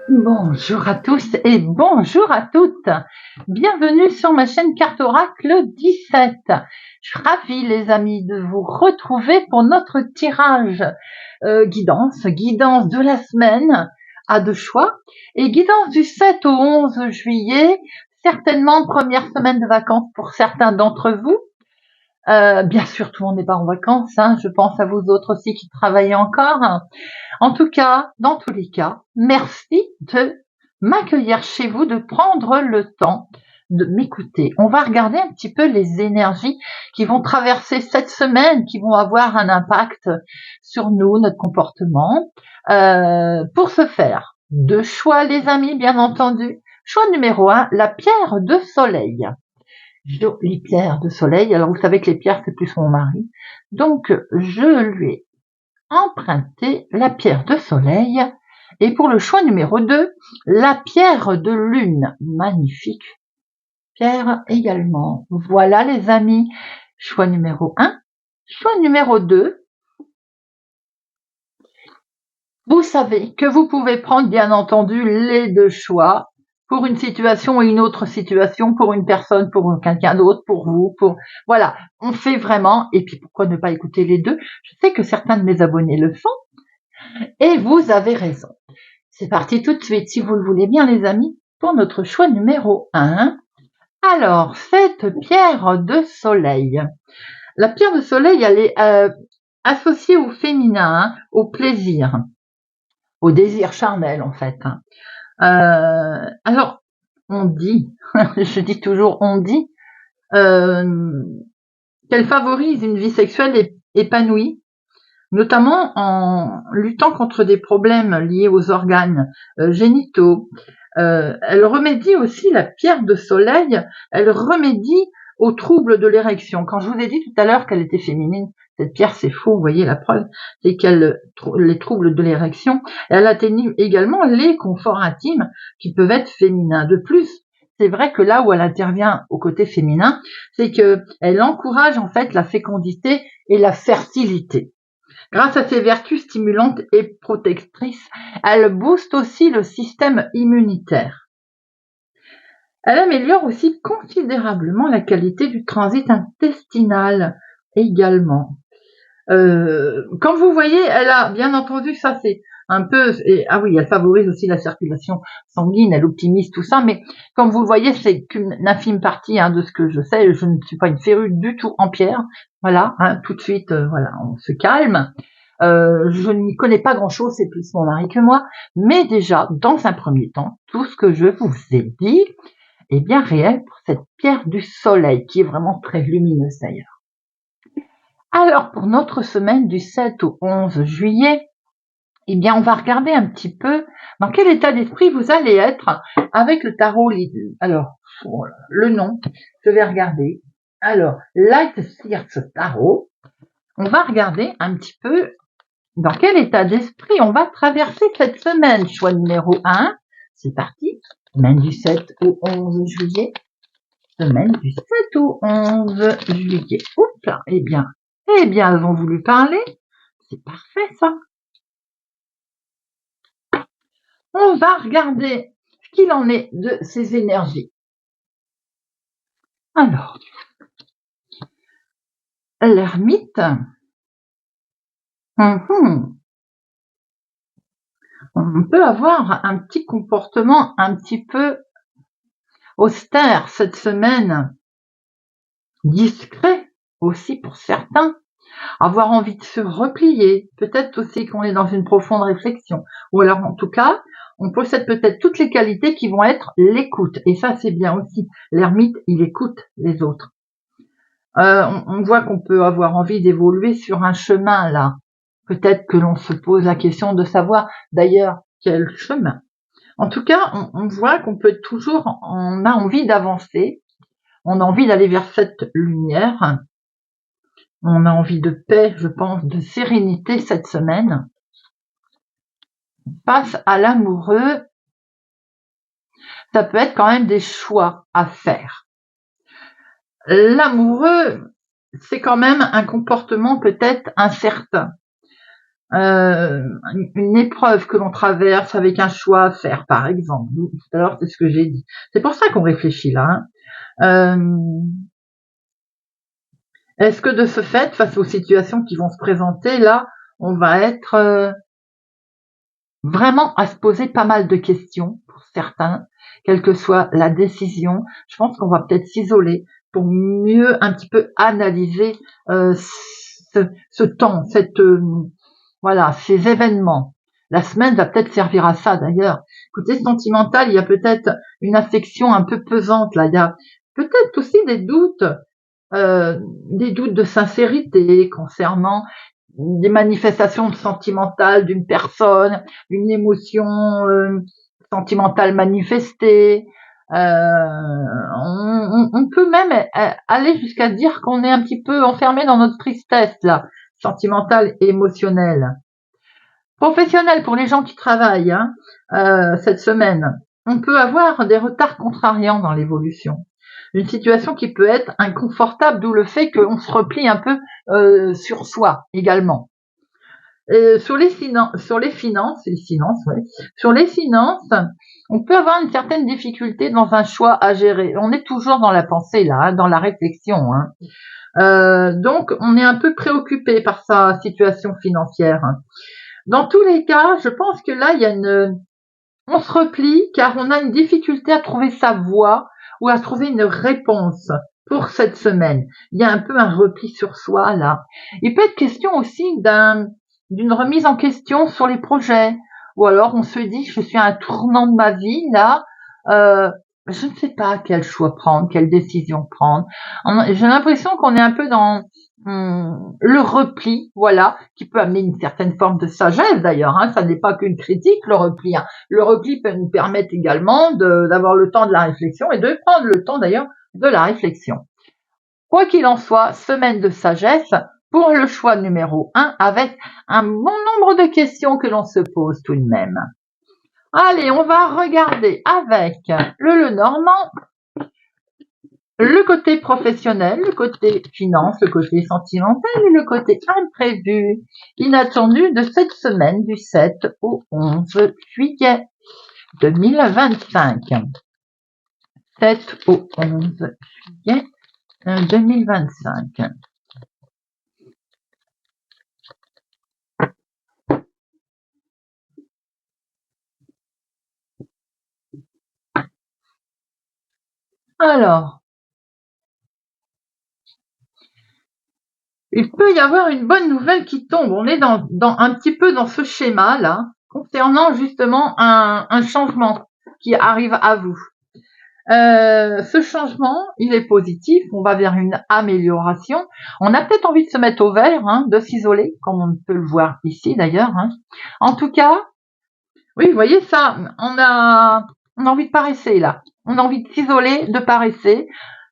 Bonjour à tous et bonjour à toutes. Bienvenue sur ma chaîne Carte Oracle 17. Je suis ravie les amis de vous retrouver pour notre tirage guidance de la semaine à deux choix et guidance du 7 au 11 juillet, certainement première semaine de vacances pour certains d'entre vous. Bien sûr, tout le monde n'est pas en vacances, je pense à vous autres aussi qui travaillez encore. En tout cas, dans tous les cas, merci de m'accueillir chez vous, de prendre le temps de m'écouter. On va regarder un petit peu les énergies qui vont traverser cette semaine, qui vont avoir un impact sur nous, notre comportement. Pour ce faire, deux choix les amis, bien entendu. Choix numéro 1, la pierre de soleil. Jolie pierre de soleil. Alors vous savez que les pierres c'est plus mon mari. Donc je lui ai emprunté la pierre de soleil. Et pour le choix numéro 2, la pierre de lune. Magnifique pierre également. Voilà les amis. Choix numéro 1. Choix numéro 2. Vous savez que vous pouvez prendre bien entendu les deux choix pour une situation et une autre situation, pour une personne, pour quelqu'un d'autre, pour vous, voilà, on fait vraiment, et puis pourquoi ne pas écouter les deux? Je sais que certains de mes abonnés le font, et vous avez raison. C'est parti tout de suite, si vous le voulez bien les amis, pour notre choix numéro 1. Alors, cette pierre de soleil. La pierre de soleil, elle est associée au féminin, au plaisir, au désir charnel en fait. Alors, on dit, je dis toujours on dit, qu'elle favorise une vie sexuelle épanouie, notamment en luttant contre des problèmes liés aux organes génitaux. Elle remédie aussi, la pierre de soleil, elle remédie aux troubles de l'érection. Quand je vous ai dit tout à l'heure qu'elle était féminine, cette pierre c'est faux, vous voyez la preuve, c'est qu'elle les troubles de l'érection, elle atténue également les conforts intimes qui peuvent être féminins. De plus, c'est vrai que là où elle intervient au côté féminin, c'est qu'elle encourage en fait la fécondité et la fertilité. Grâce à ses vertus stimulantes et protectrices, elle booste aussi le système immunitaire. Elle améliore aussi considérablement la qualité du transit intestinal également. Comme vous voyez, elle a, bien entendu, ça c'est un peu, ah oui, elle favorise aussi la circulation sanguine, elle optimise tout ça, mais comme vous le voyez, c'est qu'une infime partie de ce que je sais. Je ne suis pas une férue du tout en pierre. Voilà, tout de suite, voilà, on se calme. Je n'y connais pas grand-chose, c'est plus mon mari que moi, mais déjà, dans un premier temps, tout ce que je vous ai dit est bien réel pour cette pierre du soleil, qui est vraiment très lumineuse d'ailleurs. Alors, pour notre semaine du 7 au 11 juillet, eh bien, on va regarder un petit peu dans quel état d'esprit vous allez être avec le tarot. Alors, le nom, je vais regarder. Alors, Light Sears Tarot. On va regarder un petit peu dans quel état d'esprit on va traverser cette semaine. Choix numéro 1, c'est parti. Semaine du 7 au 11 juillet. Semaine du 7 au 11 juillet. Oups là, eh bien, elles ont voulu parler. C'est parfait ça. On va regarder ce qu'il en est de ces énergies. Alors, l'ermite. On peut avoir un petit comportement un petit peu austère cette semaine, discret aussi pour certains, avoir envie de se replier, peut-être aussi qu'on est dans une profonde réflexion, ou alors en tout cas, on possède peut-être toutes les qualités qui vont être l'écoute, et ça c'est bien aussi, l'ermite il écoute les autres. On voit qu'on peut avoir envie d'évoluer sur un chemin là, peut-être que l'on se pose la question de savoir d'ailleurs quel chemin. En tout cas, on voit qu'on peut toujours, on a envie d'avancer, on a envie d'aller vers cette lumière, on a envie de paix, je pense, de sérénité cette semaine. Face à l'amoureux, ça peut être quand même des choix à faire. L'amoureux, c'est quand même un comportement peut-être incertain. Une épreuve que l'on traverse avec un choix à faire, par exemple. Tout à l'heure, c'est ce que j'ai dit. C'est pour ça qu'on réfléchit là. Est-ce que de ce fait, face aux situations qui vont se présenter, là, on va être vraiment à se poser pas mal de questions pour certains, quelle que soit la décision. Je pense qu'on va peut-être s'isoler pour mieux un petit peu analyser ce temps, voilà, ces événements. La semaine va peut-être servir à ça d'ailleurs. Côté sentimental, il y a peut-être une affection un peu pesante là. Il y a peut-être aussi des doutes de sincérité concernant des manifestations sentimentales d'une personne, une émotion sentimentale manifestée. On peut même aller jusqu'à dire qu'on est un petit peu enfermé dans notre tristesse là, sentimentale et émotionnelle. Professionnelle pour les gens qui travaillent cette semaine, on peut avoir des retards contrariants dans l'évolution. Une situation qui peut être inconfortable, d'où le fait qu'on se replie un peu sur soi également. Sur les finances, on peut avoir une certaine difficulté dans un choix à gérer. On est toujours dans la pensée là, dans la réflexion. Donc, on est un peu préoccupé par sa situation financière. Dans tous les cas, je pense que là, on se replie car on a une difficulté à trouver sa voie ou à trouver une réponse pour cette semaine. Il y a un peu un repli sur soi là. Il peut être question aussi d'une remise en question sur les projets. Ou alors on se dit, je suis à un tournant de ma vie là, je ne sais pas quel choix prendre, quelle décision prendre. J'ai l'impression qu'on est un peu dans le repli, voilà, qui peut amener une certaine forme de sagesse d'ailleurs. Ça n'est pas qu'une critique, le repli. Le repli peut nous permettre également d'avoir le temps de la réflexion et de prendre le temps d'ailleurs de la réflexion. Quoi qu'il en soit, semaine de sagesse pour le choix numéro 1 avec un bon nombre de questions que l'on se pose tout de même. Allez, on va regarder avec le Lenormand le côté professionnel, le côté finance, le côté sentimental et le côté imprévu, inattendu de cette semaine du 7 au 11 juillet 2025. 7 au 11 juillet 2025. Alors, il peut y avoir une bonne nouvelle qui tombe. On est dans un petit peu dans ce schéma là, concernant justement un changement qui arrive à vous. Ce changement, il est positif. On va vers une amélioration. On a peut-être envie de se mettre au vert, de s'isoler, comme on peut le voir ici d'ailleurs. En tout cas, oui, vous voyez ça, on a envie de paresser là. On a envie de s'isoler, de paresser.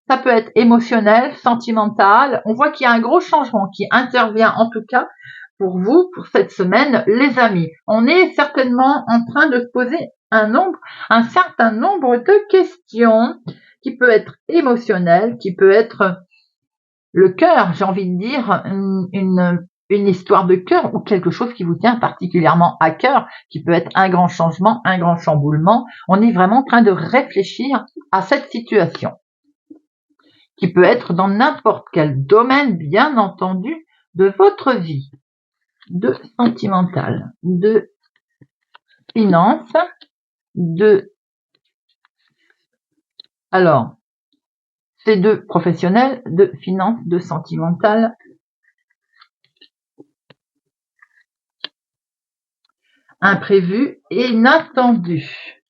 Ça peut être émotionnel, sentimental. On voit qu'il y a un gros changement qui intervient en tout cas pour vous, pour cette semaine, les amis. On est certainement en train de se poser un certain nombre de questions qui peut être émotionnel, qui peut être le cœur, j'ai envie de dire, une histoire de cœur ou quelque chose qui vous tient particulièrement à cœur, qui peut être un grand changement, un grand chamboulement. On est vraiment en train de réfléchir à cette situation qui peut être dans n'importe quel domaine, bien entendu, de votre vie, de sentimental, de finance, alors, c'est de professionnel, de finance, de sentimental, imprévu et inattendu.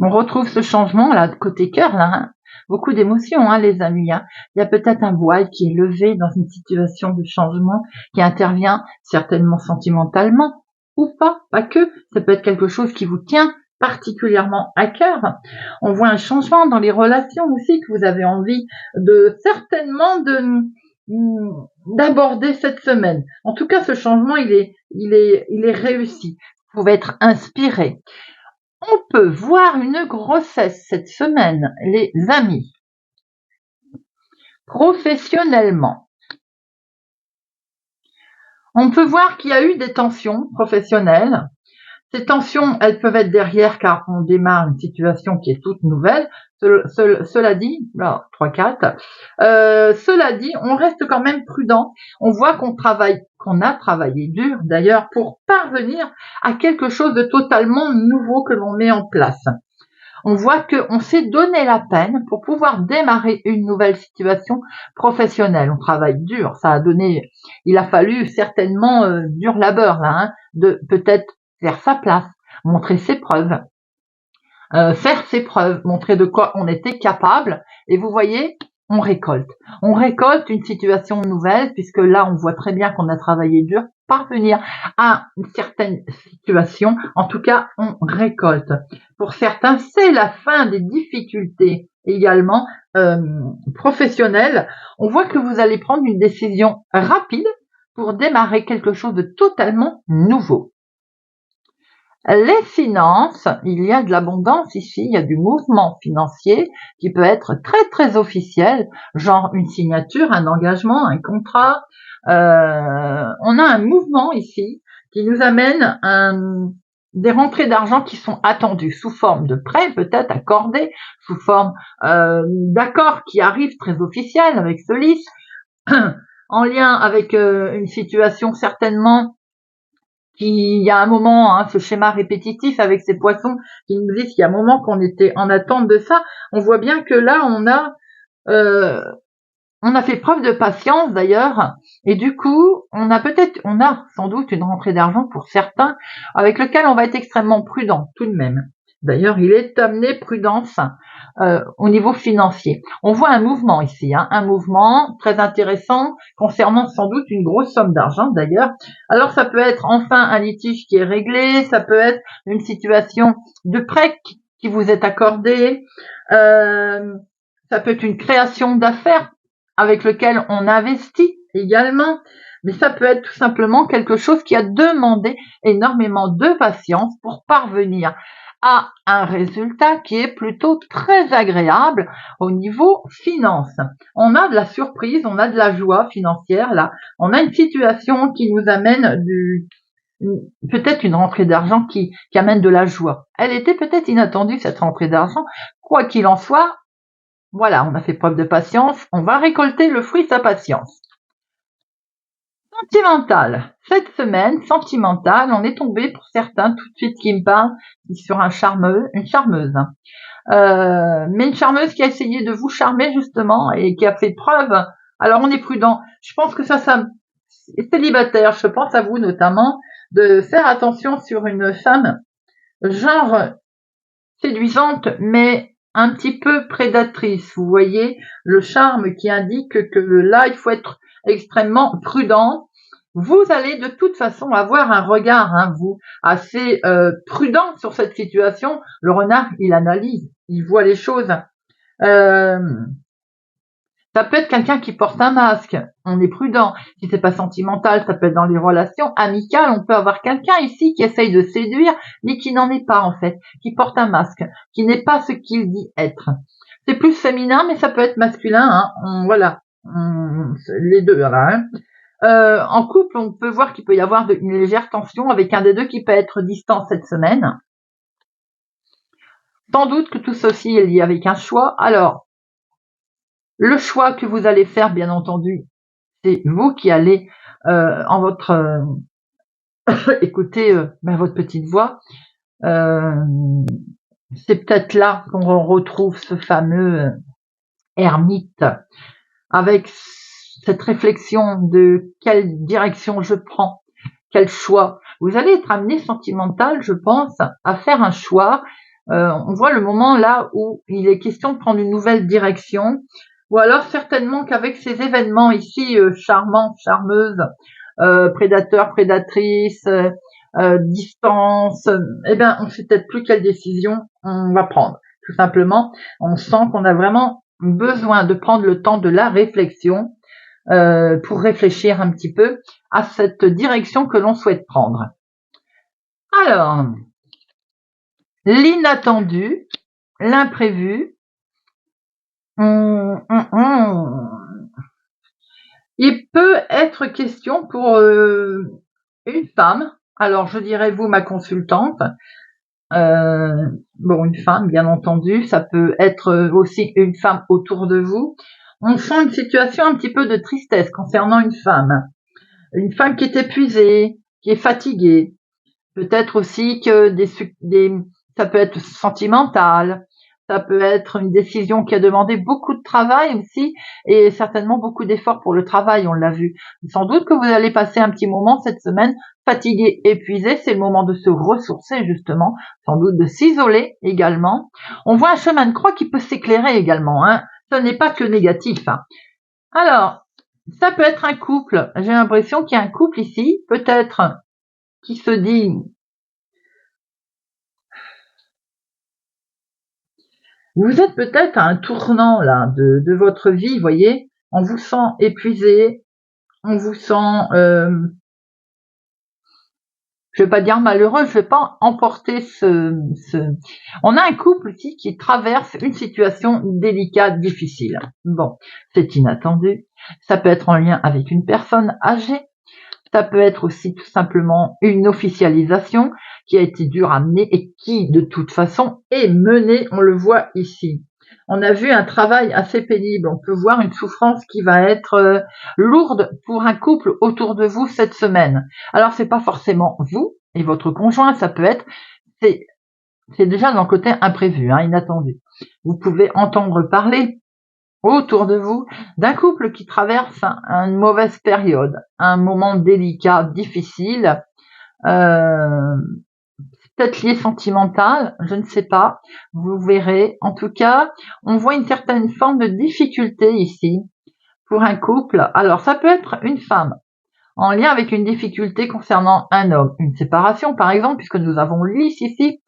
On retrouve ce changement là, côté cœur, là, beaucoup d'émotions, les amis. Il y a peut-être un voile qui est levé dans une situation de changement qui intervient certainement sentimentalement ou pas que. Ça peut être quelque chose qui vous tient particulièrement à cœur. On voit un changement dans les relations aussi que vous avez envie d'aborder cette semaine. En tout cas, ce changement, il est réussi. Vous pouvez être inspiré. On peut voir une grossesse cette semaine, les amis. Professionnellement, on peut voir qu'il y a eu des tensions professionnelles. Ces tensions, elles peuvent être derrière car on démarre une situation qui est toute nouvelle. Cela dit, 3-4, cela dit, on reste quand même prudent. On voit qu'on a travaillé dur d'ailleurs pour parvenir à quelque chose de totalement nouveau que l'on met en place. On voit qu'on s'est donné la peine pour pouvoir démarrer une nouvelle situation professionnelle. On travaille dur, il a fallu certainement dur labeur là, de peut-être faire sa place, montrer ses preuves, faire ses preuves, montrer de quoi on était capable. Et vous voyez, on récolte. On récolte une situation nouvelle puisque là, on voit très bien qu'on a travaillé dur pour parvenir à une certaine situation. En tout cas, on récolte. Pour certains, c'est la fin des difficultés également professionnelles. On voit que vous allez prendre une décision rapide pour démarrer quelque chose de totalement nouveau. Les finances, il y a de l'abondance ici, il y a du mouvement financier qui peut être très très officiel, genre une signature, un engagement, un contrat. On a un mouvement ici qui nous amène des rentrées d'argent qui sont attendues sous forme de prêts peut-être accordés, sous forme d'accords qui arrivent très officiels avec Solis, en lien avec une situation certainement il y a un moment, ce schéma répétitif avec ces poissons qui nous disent qu'il y a un moment qu'on était en attente de ça. On voit bien que là, on a fait preuve de patience d'ailleurs, et du coup, on a sans doute une rentrée d'argent pour certains, avec lequel on va être extrêmement prudent tout de même. D'ailleurs, il est amené prudence au niveau financier. On voit un mouvement ici, un mouvement très intéressant concernant sans doute une grosse somme d'argent d'ailleurs. Alors ça peut être enfin un litige qui est réglé, ça peut être une situation de prêt qui vous est accordé, ça peut être une création d'affaires avec lequel on investit également, mais ça peut être tout simplement quelque chose qui a demandé énormément de patience pour parvenir à un résultat qui est plutôt très agréable au niveau finance. On a de la surprise, on a de la joie financière là, on a une situation qui nous amène peut-être une rentrée d'argent qui amène de la joie. Elle était peut-être inattendue cette rentrée d'argent, quoi qu'il en soit. Voilà, on a fait preuve de patience, on va récolter le fruit de sa patience. Sentimental. Cette semaine, sentimentale, on est tombé pour certains tout de suite qui me parlent sur une charmeuse. Mais une charmeuse qui a essayé de vous charmer justement et qui a fait preuve. Alors on est prudent. Je pense que ça célibataire, je pense à vous notamment, de faire attention sur une femme genre séduisante, mais un petit peu prédatrice. Vous voyez le charme qui indique que là, il faut être extrêmement prudent. Vous allez de toute façon avoir un regard, vous, assez prudent sur cette situation. Le renard, il analyse, il voit les choses. Ça peut être quelqu'un qui porte un masque, on est prudent. Si c'est pas sentimental, ça peut être dans les relations amicales. On peut avoir quelqu'un ici qui essaye de séduire, mais qui n'en est pas en fait, qui porte un masque, qui n'est pas ce qu'il dit être. C'est plus féminin, mais ça peut être masculin. Les deux là. En couple, on peut voir qu'il peut y avoir une légère tension avec un des deux qui peut être distant cette semaine. Sans doute que tout ceci est lié avec un choix. Alors, le choix que vous allez faire, bien entendu, c'est vous qui allez en votre écouter votre petite voix. C'est peut-être là qu'on retrouve ce fameux ermite avec cette réflexion de quelle direction je prends, quel choix. Vous allez être amené sentimental, je pense, à faire un choix. On voit le moment là où il est question de prendre une nouvelle direction. Ou alors certainement qu'avec ces événements ici charmants, charmeuses, prédateurs, prédatrices, distance, on sait peut-être plus quelle décision on va prendre. Tout simplement, on sent qu'on a vraiment besoin de prendre le temps de la réflexion pour réfléchir un petit peu à cette direction que l'on souhaite prendre. Alors, l'inattendu, l'imprévu. Il peut être question pour une femme. Alors, je dirais vous, ma consultante. Bon, une femme, bien entendu. Ça peut être aussi une femme autour de vous. On sent une situation un petit peu de tristesse concernant une femme. Une femme qui est épuisée, qui est fatiguée. Peut-être aussi que ça peut être sentimental. Ça peut être une décision qui a demandé beaucoup de travail aussi et certainement beaucoup d'efforts pour le travail, on l'a vu. Sans doute que vous allez passer un petit moment cette semaine fatigué, épuisé. C'est le moment de se ressourcer justement, sans doute de s'isoler également. On voit un chemin de croix qui peut s'éclairer également. Hein. Ce n'est pas que négatif. Hein. Alors, ça peut être un couple. J'ai l'impression qu'il y a un couple ici, peut-être qui se dit vous êtes peut-être à un tournant là de votre vie, voyez. On vous sent épuisé, on vous sent, je vais pas dire malheureux, je vais pas emporter ce. On a un couple ici qui traverse une situation délicate, difficile. Bon, c'est inattendu. Ça peut être en lien avec une personne âgée. Ça peut être aussi tout simplement une officialisation qui a été dure à mener et qui, de toute façon, est menée, on le voit ici. On a vu un travail assez pénible, on peut voir une souffrance qui va être lourde pour un couple autour de vous cette semaine. Alors c'est pas forcément vous et votre conjoint, ça peut être, c'est déjà dans le côté imprévu, hein, inattendu. Vous pouvez entendre parler autour de vous d'un couple qui traverse une mauvaise période, un moment délicat, difficile, euh, peut-être lié sentimental, je ne sais pas, vous verrez. En tout cas, on voit une certaine forme de difficulté ici pour un couple. Alors, ça peut être une femme en lien avec une difficulté concernant un homme, une séparation par exemple, puisque nous avons lys ici,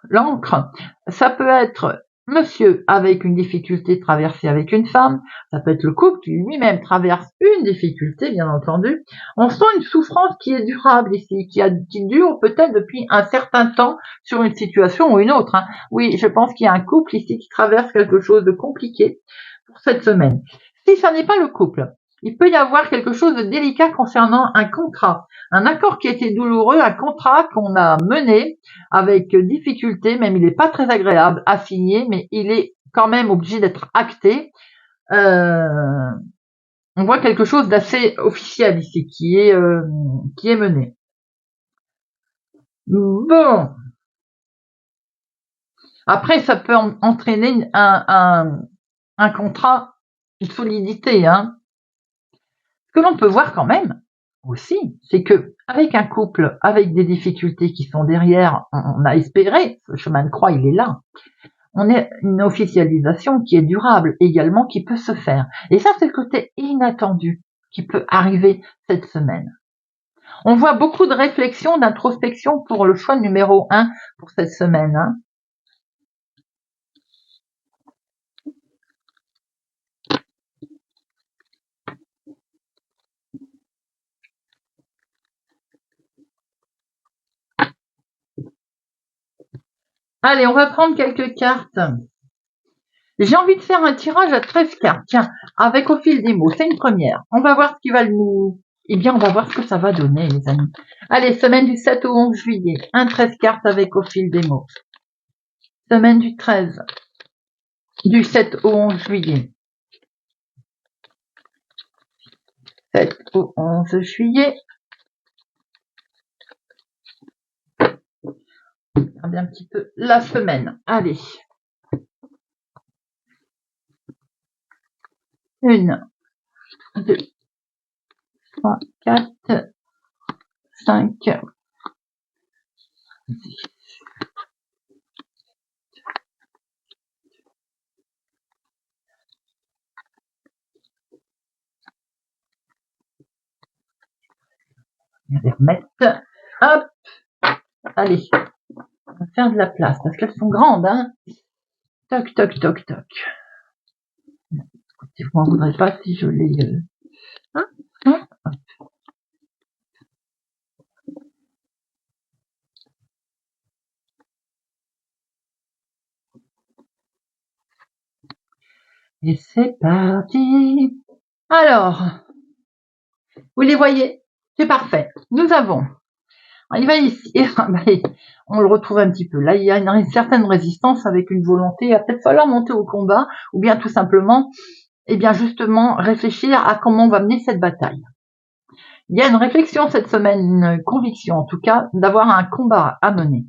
l'encre. Ça peut être monsieur avec une difficulté traversée avec une femme, ça peut être le couple qui lui-même traverse une difficulté, bien entendu. On sent une souffrance qui est durable ici, qui dure peut-être depuis un certain temps sur une situation ou une autre. Hein. Oui, je pense qu'il y a un couple ici qui traverse quelque chose de compliqué pour cette semaine. Si ça n'est pas le couple, il peut y avoir quelque chose de délicat concernant un contrat, un accord qui a été douloureux, un contrat qu'on a mené avec difficulté, même il n'est pas très agréable à signer, mais il est quand même obligé d'être acté. Euh, on voit quelque chose d'assez officiel ici qui est mené. Bon, après ça peut entraîner un contrat, une solidité, hein. Ce que l'on peut voir quand même aussi, c'est que avec un couple, avec des difficultés qui sont derrière, on a espéré, ce chemin de croix, il est là. On a une officialisation qui est durable également, qui peut se faire. Et ça, c'est le côté inattendu qui peut arriver cette semaine. On voit beaucoup de réflexion, d'introspection pour le choix numéro 1 pour cette semaine. Hein. Allez, on va prendre quelques cartes. J'ai envie de faire un tirage à 13 cartes, tiens, avec au fil des mots. C'est une première. On va voir ce qui va nous... Eh bien, on va voir ce que ça va donner, les amis. Allez, semaine du 7 au 11 juillet. 13 cartes avec au fil des mots. Semaine du 13. Du 7 au 11 juillet. 7 au 11 juillet. Regardez un petit peu la semaine. Allez. 1, 2, 3, 4, 5, 6. On va les remettre. Hop. Allez. On va faire de la place parce qu'elles sont grandes, hein. Toc, toc, toc, toc. Je m'en voudrais pas si je les... Hein, hein. Et c'est parti. Alors, vous les voyez? C'est parfait. Nous avons, il va ici, on le retrouve un petit peu. Là, il y a une certaine résistance avec une volonté. Il va peut-être falloir monter au combat ou bien tout simplement, eh bien justement, réfléchir à comment on va mener cette bataille. Il y a une réflexion cette semaine, une conviction en tout cas, d'avoir un combat à mener.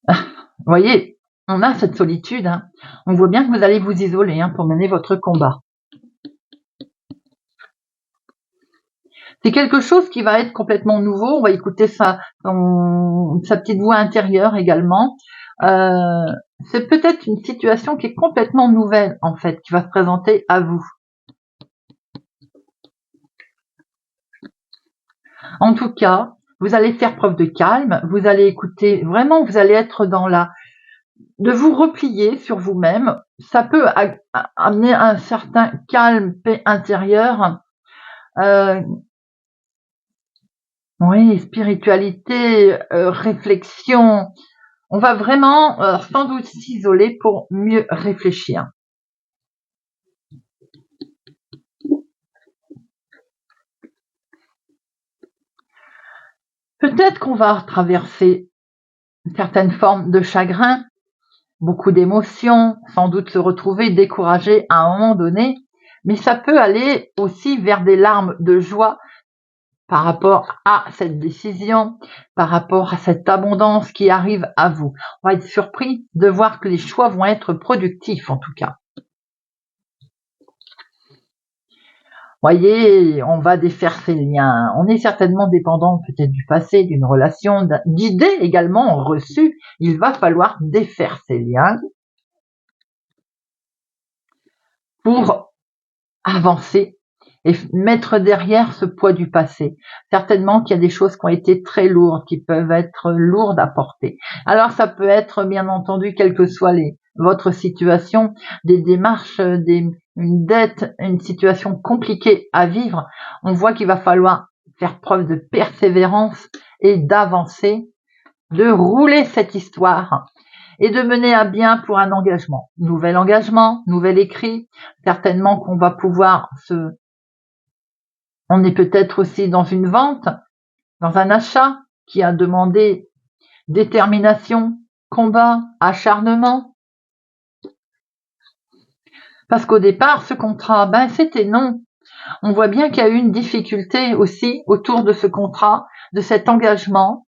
Vous voyez, on a cette solitude. Hein. On voit bien que vous allez vous isoler pour mener votre combat. C'est quelque chose qui va être complètement nouveau. On va écouter sa petite voix intérieure également. C'est peut-être une situation qui est complètement nouvelle, en fait, qui va se présenter à vous. En tout cas, vous allez faire preuve de calme, vous allez écouter, vraiment, vous allez être dans de vous replier sur vous-même. Ça peut amener un certain calme, paix intérieure. Oui, spiritualité, réflexion. On va vraiment sans doute s'isoler pour mieux réfléchir. Peut-être qu'on va traverser certaines formes de chagrin, beaucoup d'émotions, sans doute se retrouver découragé à un moment donné, mais ça peut aller aussi vers des larmes de joie par rapport à cette décision, par rapport à cette abondance qui arrive à vous. On va être surpris de voir que les choix vont être productifs en tout cas. Voyez, on va défaire ces liens. On est certainement dépendant peut-être du passé, d'une relation, d'idées également reçues. Il va falloir défaire ces liens pour avancer et mettre derrière ce poids du passé. Certainement qu'il y a des choses qui ont été très lourdes, qui peuvent être lourdes à porter. Alors ça peut être bien entendu, quelle que soit votre situation, des démarches, une dette, une situation compliquée à vivre. On voit qu'il va falloir faire preuve de persévérance et d'avancer, de rouler cette histoire et de mener à bien pour un engagement. Engagement, nouvel écrit. Certainement qu'on va pouvoir on est peut-être aussi dans une vente, dans un achat qui a demandé détermination, combat, acharnement. Parce qu'au départ, ce contrat, c'était non. On voit bien qu'il y a eu une difficulté aussi autour de ce contrat, de cet engagement.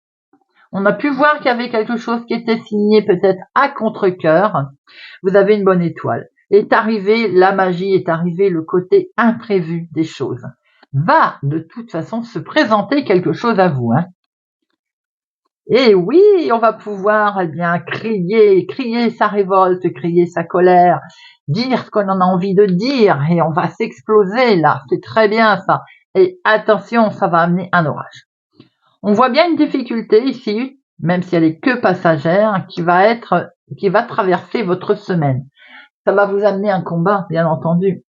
On a pu voir qu'il y avait quelque chose qui était signé peut-être à contre-cœur. Vous avez une bonne étoile. Est arrivée la magie, est arrivé le côté imprévu des choses. Va de toute façon se présenter quelque chose à vous. Et oui, on va pouvoir crier sa révolte, crier sa colère, dire ce qu'on en a envie de dire et on va s'exploser là. C'est très bien ça. Et attention, ça va amener un orage. On voit bien une difficulté ici, même si elle est que passagère, qui va traverser votre semaine. Ça va vous amener un combat, bien entendu.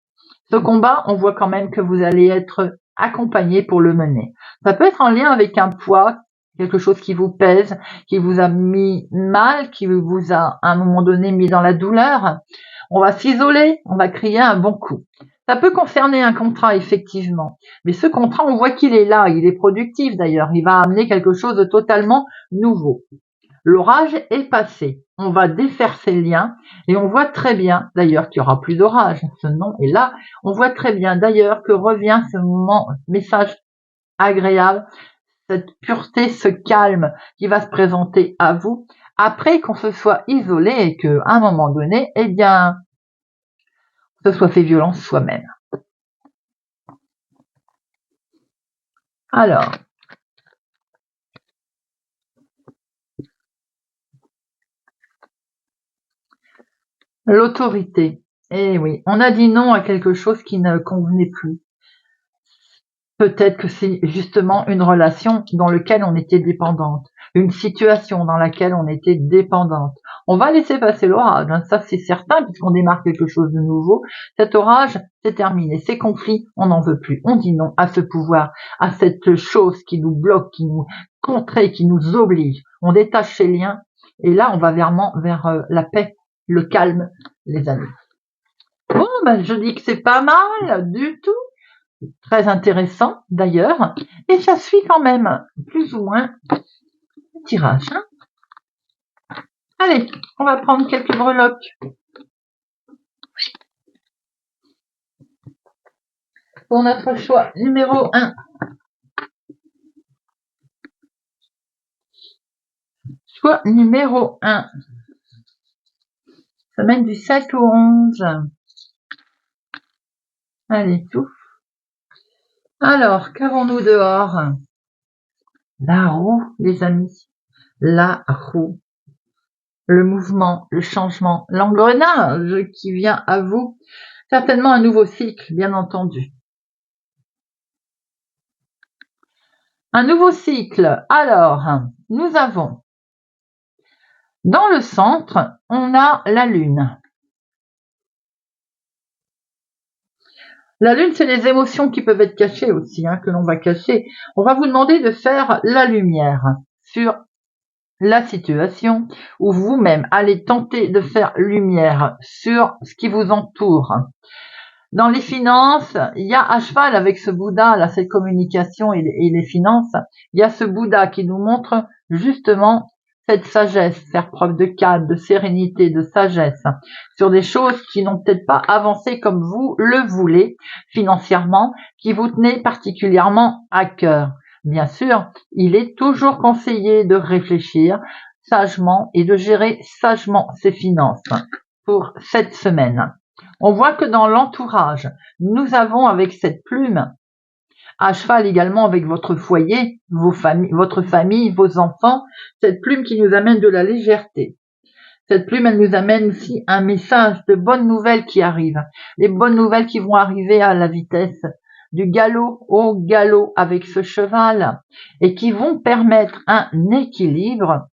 Ce combat, on voit quand même que vous allez être accompagné pour le mener. Ça peut être en lien avec un poids, quelque chose qui vous pèse, qui vous a mis mal, qui vous a à un moment donné mis dans la douleur. On va s'isoler, on va crier un bon coup. Ça peut concerner un contrat, effectivement. Mais ce contrat, on voit qu'il est là, il est productif d'ailleurs. Il va amener quelque chose de totalement nouveau. L'orage est passé. On va défaire ces liens et on voit très bien d'ailleurs qu'il n'y aura plus d'orage. Ce nom est là. On voit très bien d'ailleurs que revient ce message agréable, cette pureté, ce calme qui va se présenter à vous après qu'on se soit isolé et qu'à un moment donné, se soit fait violence soi-même. Alors, l'autorité. Eh oui, on a dit non à quelque chose qui ne convenait plus. Peut-être que c'est justement une relation dans laquelle on était dépendante, une situation dans laquelle on était dépendante. On va laisser passer l'orage, ça c'est certain, puisqu'on démarre quelque chose de nouveau. Cet orage, c'est terminé. Ces conflits, on n'en veut plus. On dit non à ce pouvoir, à cette chose qui nous bloque, contrée qui nous oblige. On détache ces liens et là, on va vraiment vers la paix, le calme, les amis. Bon, ben, je dis que c'est pas mal du tout. Très intéressant d'ailleurs. Et ça suit quand même plus ou moins le tirage. Hein. Allez, on va prendre quelques breloques. Pour notre choix numéro 1. Choix numéro 1. Semaine du 7 au 11. Allez, tout. Alors, qu'avons-nous dehors? La roue, les amis. La roue. Le mouvement, le changement, l'engrenage qui vient à vous. Certainement un nouveau cycle, bien entendu. Un nouveau cycle. Alors, nous avons dans le centre, on a la Lune. La Lune, c'est les émotions qui peuvent être cachées aussi, que l'on va cacher. On va vous demander de faire la lumière sur la situation ou vous-même allez tenter de faire lumière sur ce qui vous entoure. Dans les finances, il y a à cheval avec ce Bouddha, là, cette communication et les finances, il y a ce Bouddha qui nous montre justement cette sagesse, faire preuve de calme, de sérénité, de sagesse sur des choses qui n'ont peut-être pas avancé comme vous le voulez financièrement, qui vous tenez particulièrement à cœur. Bien sûr, il est toujours conseillé de réfléchir sagement et de gérer sagement ses finances pour cette semaine. On voit que dans l'entourage, nous avons avec cette plume, à cheval également avec votre foyer, votre famille, vos enfants, cette plume qui nous amène de la légèreté. Cette plume, elle nous amène aussi un message de bonnes nouvelles qui arrivent. Les bonnes nouvelles qui vont arriver à la vitesse du galop au galop avec ce cheval et qui vont permettre un équilibre,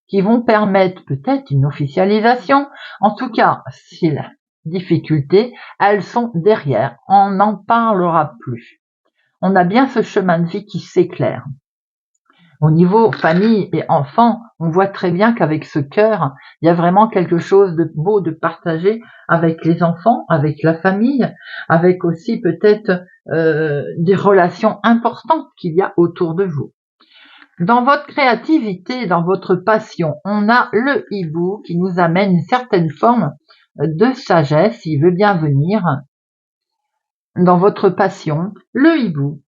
qui vont permettre peut-être une officialisation. En tout cas, si la difficultés, elles sont derrière. On n'en parlera plus. On a bien ce chemin de vie qui s'éclaire. Au niveau famille et enfants, on voit très bien qu'avec ce cœur, il y a vraiment quelque chose de beau de partager avec les enfants, avec la famille, avec aussi peut-être des relations importantes qu'il y a autour de vous. Dans votre créativité, dans votre passion, on a le hibou qui nous amène une certaine forme de sagesse, il veut bien venir dans votre passion, le hibou.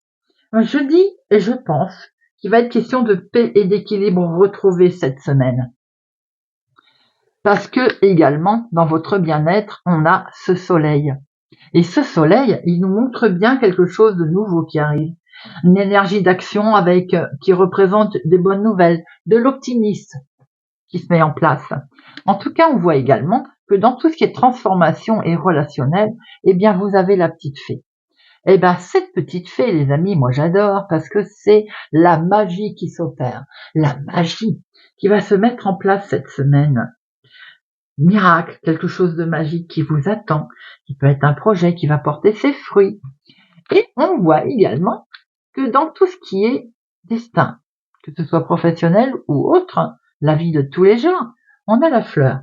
Je dis et je pense qu'il va être question de paix et d'équilibre retrouvé cette semaine. Parce que également, dans votre bien-être, on a ce soleil. Et ce soleil, il nous montre bien quelque chose de nouveau qui arrive. Une énergie d'action qui représente des bonnes nouvelles, de l'optimisme qui se met en place. En tout cas, on voit également que dans tout ce qui est transformation et relationnel, eh bien, vous avez la petite fée. Eh ben, cette petite fée, les amis, moi j'adore parce que c'est la magie qui s'opère. La magie qui va se mettre en place cette semaine. Miracle, quelque chose de magique qui vous attend, qui peut être un projet qui va porter ses fruits. Et on voit également que dans tout ce qui est destin, que ce soit professionnel ou autre, la vie de tous les jours, on a la fleur.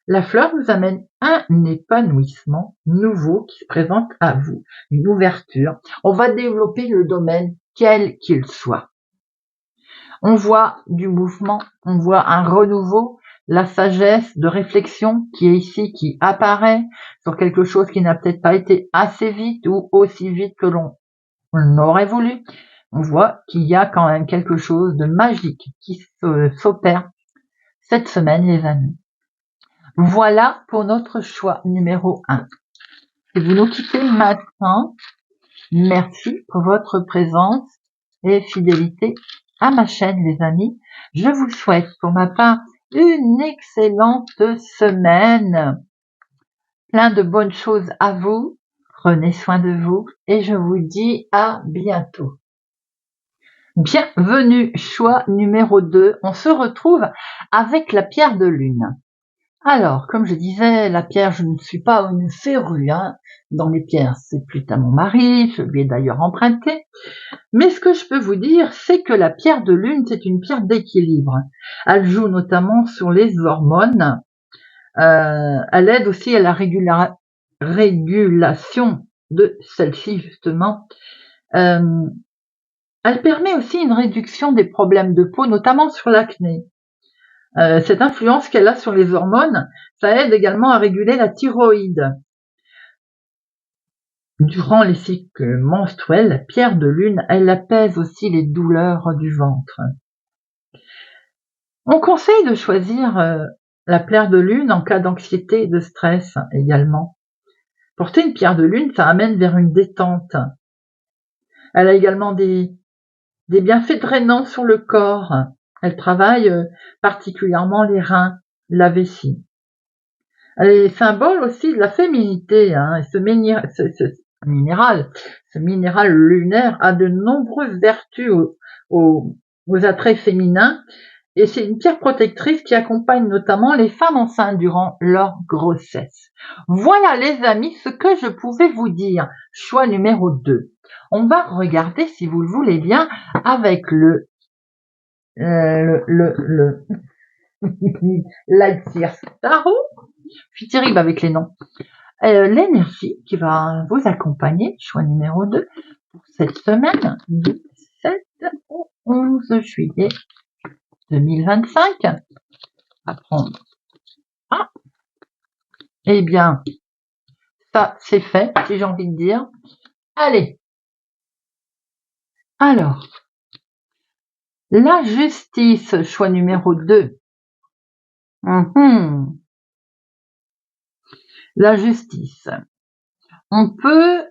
La fleur nous amène un épanouissement nouveau qui se présente à vous, une ouverture. On va développer le domaine quel qu'il soit. On voit du mouvement, on voit un renouveau, la sagesse de réflexion qui est ici, qui apparaît sur quelque chose qui n'a peut-être pas été assez vite ou aussi vite que l'on aurait voulu. On voit qu'il y a quand même quelque chose de magique qui s'opère cette semaine, les amis. Voilà pour notre choix numéro 1. Et vous nous quittez maintenant. Merci pour votre présence et fidélité à ma chaîne, les amis. Je vous souhaite pour ma part une excellente semaine. Plein de bonnes choses à vous. Prenez soin de vous et je vous dis à bientôt. Bienvenue, choix numéro 2. On se retrouve avec la pierre de lune. Alors, comme je disais, la pierre, je ne suis pas une férue, hein. Dans les pierres, c'est plus à mon mari, je lui ai d'ailleurs emprunté. Mais ce que je peux vous dire, c'est que la pierre de lune, c'est une pierre d'équilibre. Elle joue notamment sur les hormones. Elle aide aussi à la régulation de celle-ci, justement. Elle permet aussi une réduction des problèmes de peau, notamment sur l'acné. Cette influence qu'elle a sur les hormones, ça aide également à réguler la thyroïde. Durant les cycles menstruels, la pierre de lune, elle apaise aussi les douleurs du ventre. On conseille de choisir la pierre de lune en cas d'anxiété et de stress également. Porter une pierre de lune, ça amène vers une détente. Elle a également des bienfaits drainants sur le corps. Elle travaille particulièrement les reins, la vessie. Elle est symbole aussi de la féminité. Hein, et ce minéral lunaire a de nombreuses vertus aux attraits féminins. Et c'est une pierre protectrice qui accompagne notamment les femmes enceintes durant leur grossesse. Voilà les amis ce que je pouvais vous dire. Choix numéro 2. On va regarder, si vous le voulez bien, avec le Lightyear Tarot. Je suis terrible avec les noms. L'énergie qui va vous accompagner, choix numéro 2, pour cette semaine du 7 au 11 juillet 2025. À prendre. Ah, eh bien, ça c'est fait, si j'ai envie de dire. Allez. Alors, la justice, choix numéro 2. La justice. On peut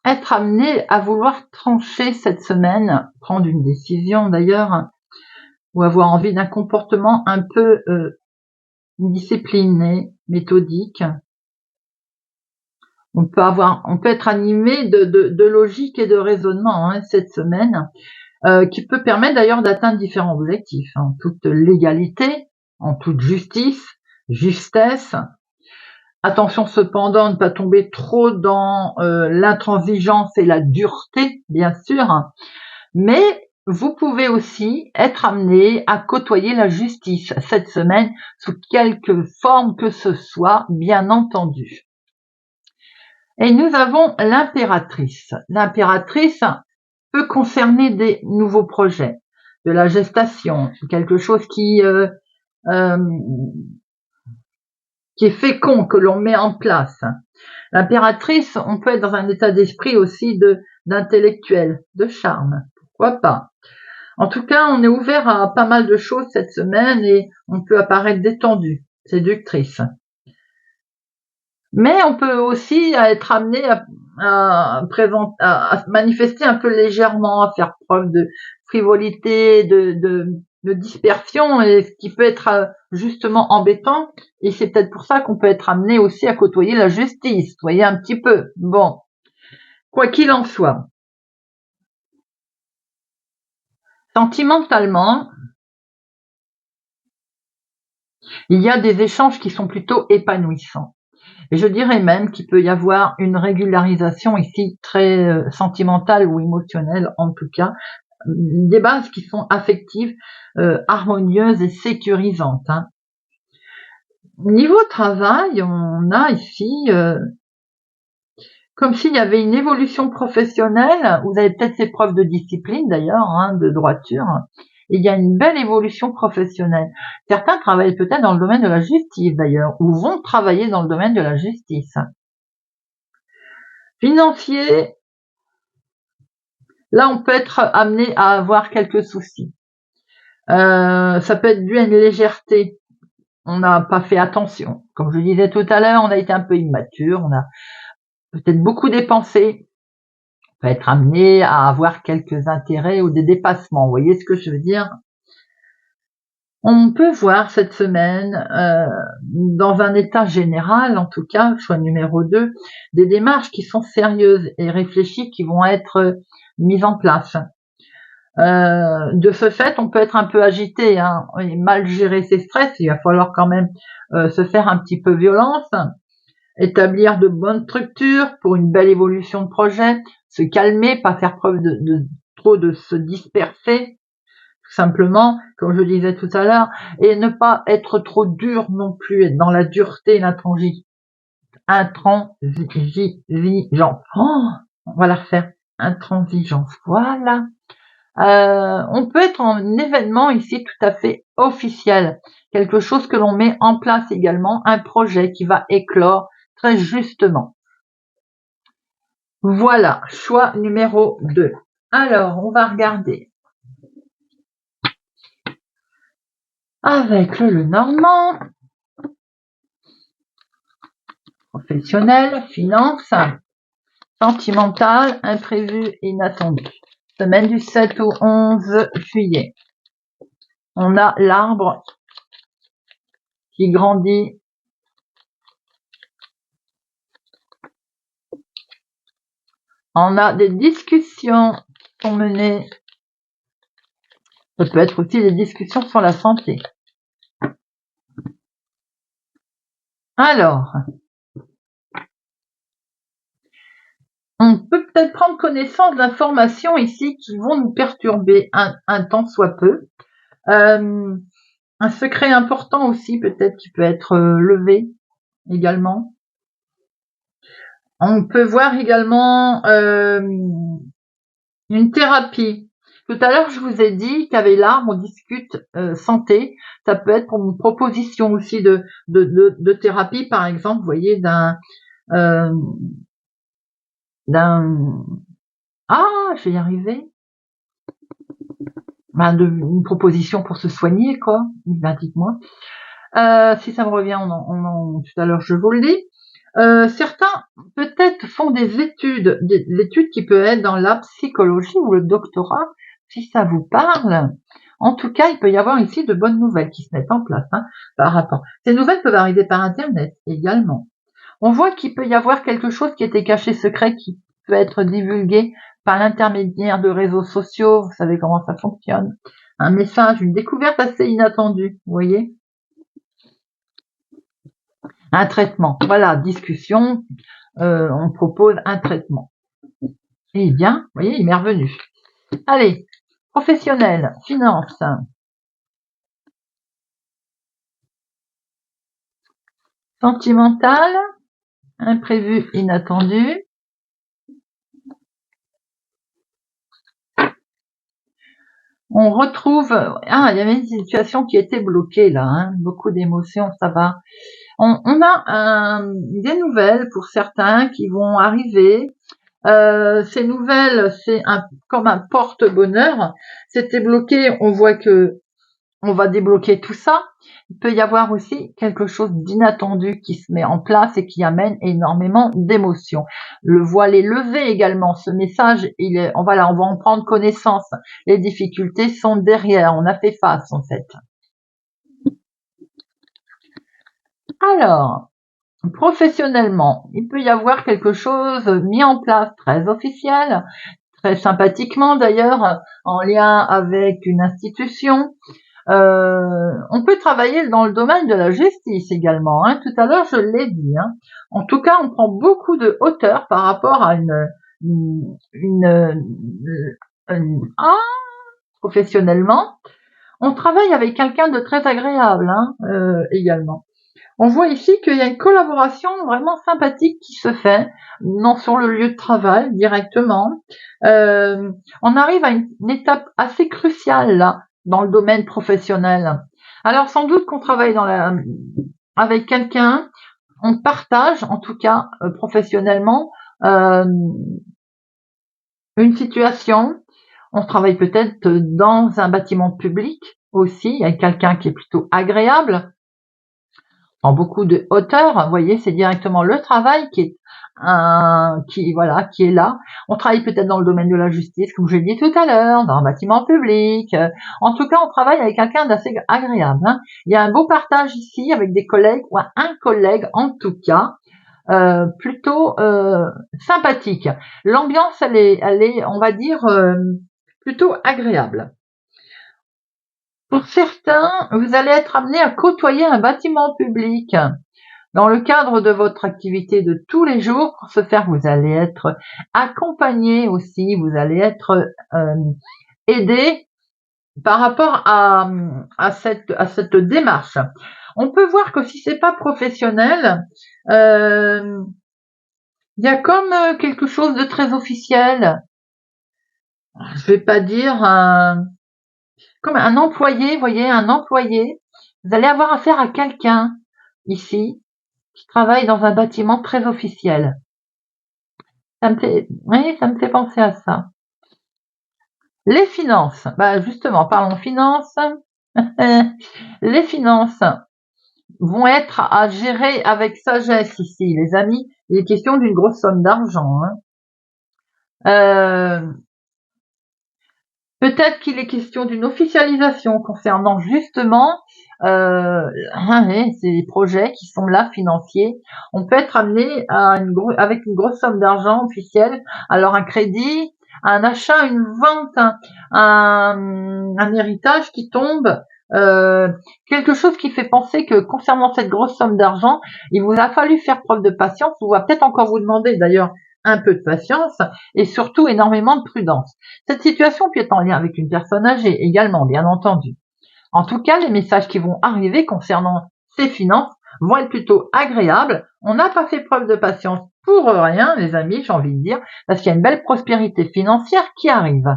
être amené à vouloir trancher cette semaine, prendre une décision d'ailleurs, ou avoir envie d'un comportement un peu discipliné, méthodique. On peut être animé de logique et de raisonnement cette semaine, qui peut permettre d'ailleurs d'atteindre différents objectifs, en toute légalité, en toute justesse. Attention cependant à ne pas tomber trop dans l'intransigeance et la dureté, bien sûr, mais vous pouvez aussi être amené à côtoyer la justice cette semaine sous quelque forme que ce soit, bien entendu. Et nous avons l'impératrice. L'impératrice peut concerner des nouveaux projets, de la gestation, quelque chose qui est fécond, que l'on met en place. L'impératrice, on peut être dans un état d'esprit aussi d'intellectuel, de charme, pourquoi pas. En tout cas, on est ouvert à pas mal de choses cette semaine et on peut apparaître détendu, séductrice. Mais on peut aussi être amené à manifester un peu légèrement, à faire preuve de frivolité, de dispersion, et ce qui peut être justement embêtant. Et c'est peut-être pour ça qu'on peut être amené aussi à côtoyer la justice, vous voyez un petit peu. Bon, quoi qu'il en soit. Sentimentalement, il y a des échanges qui sont plutôt épanouissants. Et je dirais même qu'il peut y avoir une régularisation ici très sentimentale ou émotionnelle, en tout cas, des bases qui sont affectives, harmonieuses et sécurisantes. Hein. Niveau travail, on a ici comme s'il y avait une évolution professionnelle. Vous avez peut-être ces preuves de discipline d'ailleurs, de droiture. Il y a une belle évolution professionnelle. Certains travaillent peut-être dans le domaine de la justice d'ailleurs, ou vont travailler dans le domaine de la justice. Financier, là on peut être amené à avoir quelques soucis. Ça peut être dû à une légèreté. On n'a pas fait attention. Comme je disais tout à l'heure, on a été un peu immature, on a peut-être beaucoup dépensé. On peut être amené à avoir quelques intérêts ou des dépassements. Vous voyez ce que je veux dire? On peut voir cette semaine, dans un état général, en tout cas, choix numéro 2, des démarches qui sont sérieuses et réfléchies qui vont être mises en place. De ce fait, on peut être un peu agité, hein, et mal gérer ses stress. Il va falloir quand même se faire un petit peu violence, établir de bonnes structures pour une belle évolution de projet, se calmer, pas faire preuve de trop de se disperser, tout simplement, comme je disais tout à l'heure, et ne pas être trop dur non plus, être dans la dureté et intransigeance. Oh, on va la refaire. Intransigeance. Voilà. On peut être en événement ici tout à fait officiel, quelque chose que l'on met en place également, un projet qui va éclore très justement. Voilà, choix numéro 2. Alors, on va regarder avec le Normand, professionnel, finance, sentimental, imprévu, inattendu. Semaine du 7 au 11 juillet. On a l'arbre qui grandit. On a des discussions qui sont menées. Ça peut être aussi des discussions sur la santé. Alors, on peut peut-être prendre connaissance d'informations ici qui vont nous perturber un temps soit peu. Un secret important aussi peut-être qui peut être levé également. On peut voir également une thérapie. Tout à l'heure, je vous ai dit qu'avec l'arbre, on discute santé. Ça peut être pour une proposition aussi de thérapie, par exemple, vous voyez, je vais y arriver. Une proposition pour se soigner, quoi. Ben, dites-moi. Si ça me revient, tout à l'heure, je vous le dis. Certains peut-être font des études qui peuvent être dans la psychologie ou le doctorat, si ça vous parle. En tout cas, il peut y avoir ici de bonnes nouvelles qui se mettent en place, hein, par rapport. Ces nouvelles peuvent arriver par Internet également. On voit qu'il peut y avoir quelque chose qui était caché secret qui peut être divulgué par l'intermédiaire de réseaux sociaux. Vous savez comment ça fonctionne. Un message, une découverte assez inattendue, vous voyez. Un traitement. Voilà, discussion. On propose un traitement. Eh bien, vous voyez, il m'est revenu. Allez, professionnel, finance. Sentimental, imprévu, inattendu. On retrouve... il y avait une situation qui était bloquée là, hein, beaucoup d'émotions, ça va. On a des nouvelles pour certains qui vont arriver. Ces nouvelles, c'est comme un porte-bonheur. C'était bloqué, on voit que on va débloquer tout ça. Il peut y avoir aussi quelque chose d'inattendu qui se met en place et qui amène énormément d'émotions. Le voile est levé également. Ce message, on va en prendre connaissance. Les difficultés sont derrière. On a fait face, en fait. Alors, professionnellement, il peut y avoir quelque chose mis en place très officiel, très sympathiquement d'ailleurs, en lien avec une institution. On peut travailler dans le domaine de la justice également, hein. Tout à l'heure, je l'ai dit, hein. En tout cas, on prend beaucoup de hauteur par rapport à professionnellement. On travaille avec quelqu'un de très agréable, hein, également. On voit ici qu'il y a une collaboration vraiment sympathique qui se fait, non sur le lieu de travail directement. On arrive à une étape assez cruciale là, dans le domaine professionnel. Alors sans doute qu'on travaille avec quelqu'un, on partage en tout cas professionnellement une situation. On travaille peut-être dans un bâtiment public aussi, avec quelqu'un qui est plutôt agréable, en beaucoup de hauteur. Vous voyez, c'est directement le travail qui est là. On travaille peut-être dans le domaine de la justice, comme je l'ai dit tout à l'heure, dans un bâtiment public. En tout cas, on travaille avec quelqu'un d'assez agréable, hein. Il y a un beau partage ici avec des collègues, ou un collègue en tout cas, plutôt sympathique. L'ambiance, elle est, on va dire, plutôt agréable. Pour certains, vous allez être amené à côtoyer un bâtiment public. Dans le cadre de votre activité de tous les jours, pour ce faire, vous allez être accompagné aussi, vous allez être aidé par rapport à cette démarche. On peut voir que si c'est pas professionnel, il y a comme quelque chose de très officiel. Je vais pas dire comme un employé, vous voyez, un employé. Vous allez avoir affaire à quelqu'un ici qui travaille dans un bâtiment très officiel. Oui, ça me fait penser à ça. Les finances. Bah justement, parlons finances. Les finances vont être à gérer avec sagesse ici, les amis. Il est question d'une grosse somme d'argent. Peut-être qu'il est question d'une officialisation concernant justement ces projets qui sont là financiers. On peut être amené à avec une grosse somme d'argent officielle, alors un crédit, un achat, une vente, un héritage qui tombe, quelque chose qui fait penser que concernant cette grosse somme d'argent, il vous a fallu faire preuve de patience. On va peut-être encore vous demander d'ailleurs un peu de patience et surtout énormément de prudence. Cette situation peut être en lien avec une personne âgée également, bien entendu. En tout cas, les messages qui vont arriver concernant ces finances vont être plutôt agréables. On n'a pas fait preuve de patience pour rien, les amis, j'ai envie de dire, parce qu'il y a une belle prospérité financière qui arrive.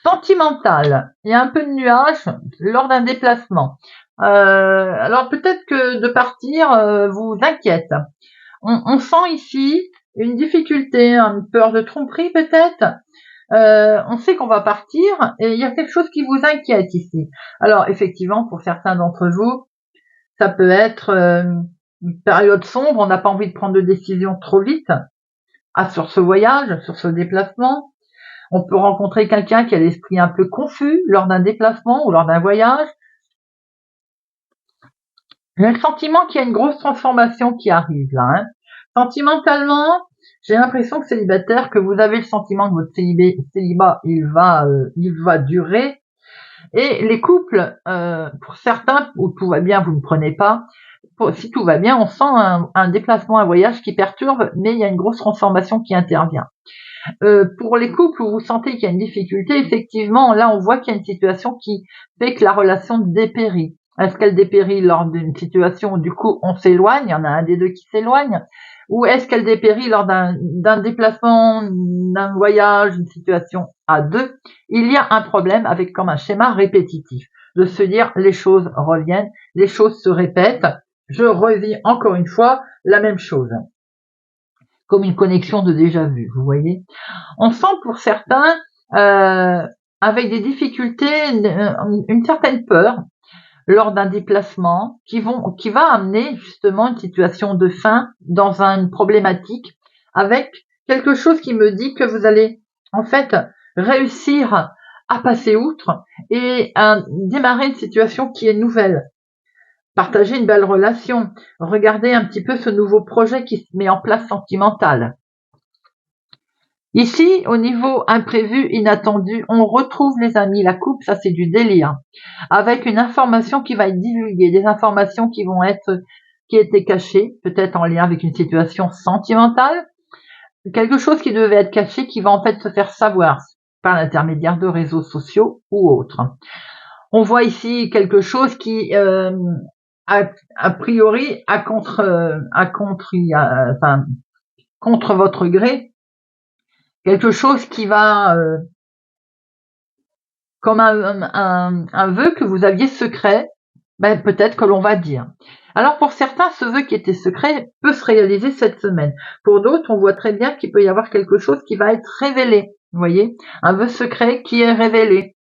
Sentimental, il y a un peu de nuages lors d'un déplacement. Alors peut-être que de partir vous inquiète. On sent ici une difficulté, une peur de tromperie peut-être. On sait qu'on va partir et il y a quelque chose qui vous inquiète ici. Alors effectivement, pour certains d'entre vous, ça peut être une période sombre, on n'a pas envie de prendre de décision trop vite sur ce voyage, sur ce déplacement. On peut rencontrer quelqu'un qui a l'esprit un peu confus lors d'un déplacement ou lors d'un voyage. J'ai le sentiment qu'il y a une grosse transformation qui arrive là. Sentimentalement, j'ai l'impression que célibataire, que vous avez le sentiment que votre célibat il va durer. Et les couples, pour certains, où tout va bien, vous ne prenez pas. Si tout va bien, on sent un déplacement, un voyage qui perturbe, mais il y a une grosse transformation qui intervient. Pour les couples où vous sentez qu'il y a une difficulté, effectivement, là, on voit qu'il y a une situation qui fait que la relation dépérit. Est-ce qu'elle dépérit lors d'une situation où, du coup, on s'éloigne, il y en a un des deux qui s'éloigne, ou est-ce qu'elle dépérit lors d'un déplacement, d'un voyage, une situation à deux? Il y a un problème avec comme un schéma répétitif, de se dire les choses reviennent, les choses se répètent, je revis encore une fois la même chose. Comme une connexion de déjà vu, vous voyez. On sent pour certains, avec des difficultés, une certaine peur lors d'un déplacement qui va amener justement une situation de fin dans une problématique, avec quelque chose qui me dit que vous allez en fait réussir à passer outre et à démarrer une situation qui est nouvelle. Partager une belle relation, regarder un petit peu ce nouveau projet qui se met en place sentimental. Ici, au niveau imprévu, inattendu, on retrouve les amis, la coupe, ça c'est du délire. Avec une information qui va être divulguée, des informations qui étaient cachées, peut-être en lien avec une situation sentimentale, quelque chose qui devait être caché qui va en fait se faire savoir par l'intermédiaire de réseaux sociaux ou autres. On voit ici quelque chose qui, a priori, contre votre gré, quelque chose qui va comme un vœu que vous aviez secret, peut-être que l'on va dire. Alors pour certains, ce vœu qui était secret peut se réaliser cette semaine. Pour d'autres, on voit très bien qu'il peut y avoir quelque chose qui va être révélé. Vous voyez, un vœu secret qui est révélé.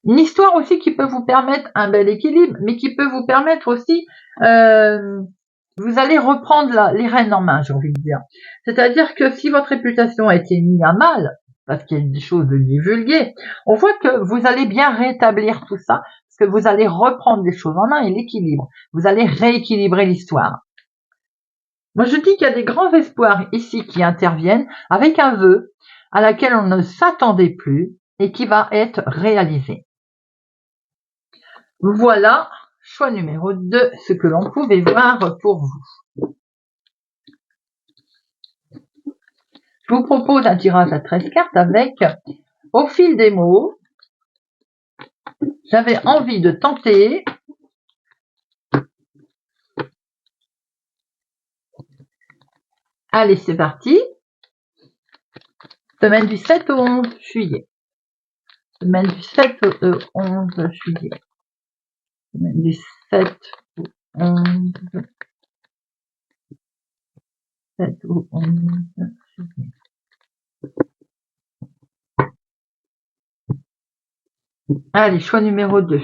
Une histoire aussi qui peut vous permettre un bel équilibre, mais qui peut vous permettre aussi vous allez reprendre les rênes en main, j'ai envie de dire. C'est-à-dire que si votre réputation a été mise à mal, parce qu'il y a des choses de divulguer, on voit que vous allez bien rétablir tout ça, parce que vous allez reprendre les choses en main et l'équilibre. Vous allez rééquilibrer l'histoire. Moi, je dis qu'il y a des grands espoirs ici qui interviennent avec un vœu à laquelle on ne s'attendait plus et qui va être réalisée. Voilà, choix numéro 2, ce que l'on pouvait voir pour vous. Je vous propose un tirage à 13 cartes avec, au fil des mots, j'avais envie de tenter. Allez, c'est parti. Semaine du 7 au 11 juillet. Semaine du 7 au 11 juillet. Semaine du 7 au 11. 7 au 11 juillet. Allez, choix numéro 2.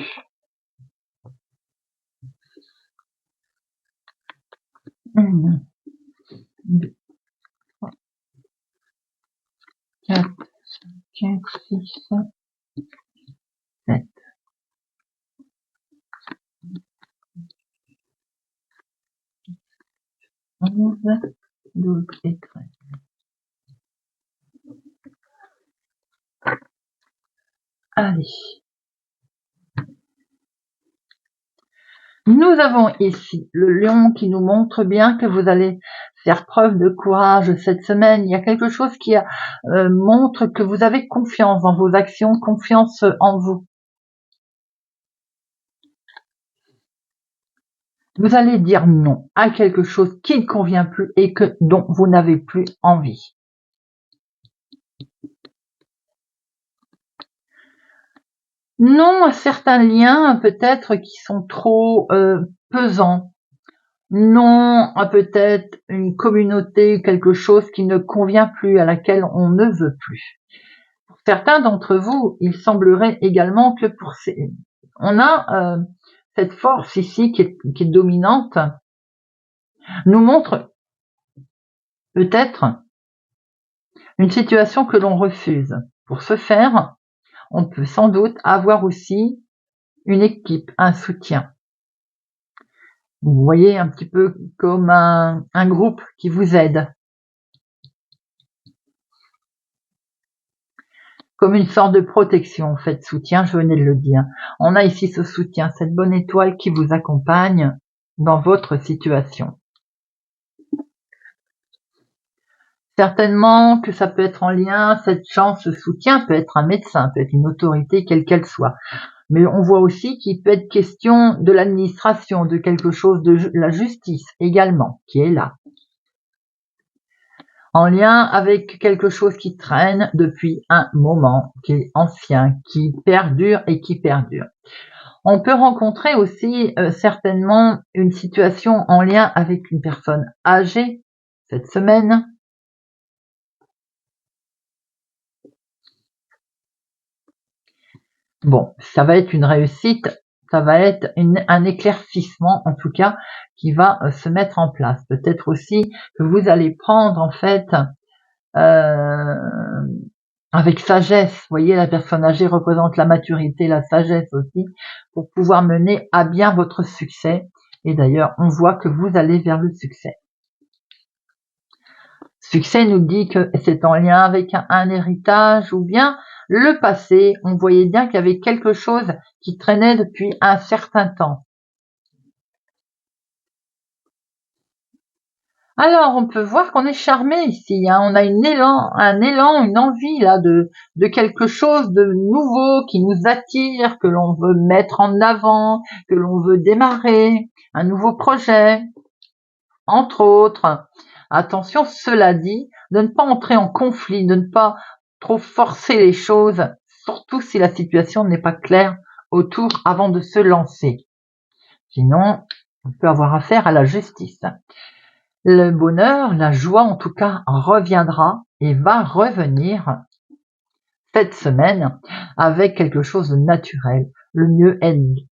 1, 2, 3, 4, 5, 6, 7. 11, 12 et 13. Allez. Nous avons ici le lion qui nous montre bien que vous allez faire preuve de courage cette semaine. Il y a quelque chose qui montre que vous avez confiance dans vos actions, confiance en vous. Vous allez dire non à quelque chose qui ne convient plus et dont vous n'avez plus envie. Non à certains liens peut-être qui sont trop pesants. Non à peut-être une communauté, quelque chose qui ne convient plus, à laquelle on ne veut plus. Pour certains d'entre vous, il semblerait également que on a cette force ici qui est dominante, nous montre peut-être une situation que l'on refuse. Pour ce faire, on peut sans doute avoir aussi une équipe, un soutien. Vous voyez, un petit peu comme un groupe qui vous aide. Comme une sorte de protection, en fait, soutien, je venais de le dire. On a ici ce soutien, cette bonne étoile qui vous accompagne dans votre situation. Certainement que ça peut être en lien, cette chance, ce soutien peut être un médecin, peut être une autorité, quelle qu'elle soit. Mais on voit aussi qu'il peut être question de l'administration, de quelque chose, de la justice également, qui est là. En lien avec quelque chose qui traîne depuis un moment, qui est ancien, qui perdure et qui perdure. On peut rencontrer aussi certainement une situation en lien avec une personne âgée cette semaine. Bon, ça va être une réussite, ça va être un éclaircissement en tout cas qui va se mettre en place. Peut-être aussi que vous allez prendre en fait avec sagesse, vous voyez, la personne âgée représente la maturité, la sagesse aussi, pour pouvoir mener à bien votre succès. Et d'ailleurs, on voit que vous allez vers le succès. Succès nous dit que c'est en lien avec un héritage ou bien le passé. On voyait bien qu'il y avait quelque chose qui traînait depuis un certain temps. Alors, on peut voir qu'on est charmé ici. Hein. On a un élan, une envie là de quelque chose de nouveau qui nous attire, que l'on veut mettre en avant, que l'on veut démarrer, un nouveau projet, entre autres. Attention, cela dit, de ne pas entrer en conflit, de ne pas trop forcer les choses, surtout si la situation n'est pas claire autour avant de se lancer. Sinon, on peut avoir affaire à la justice. Le bonheur, la joie en tout cas, reviendra et va revenir cette semaine avec quelque chose de naturel. Le mieux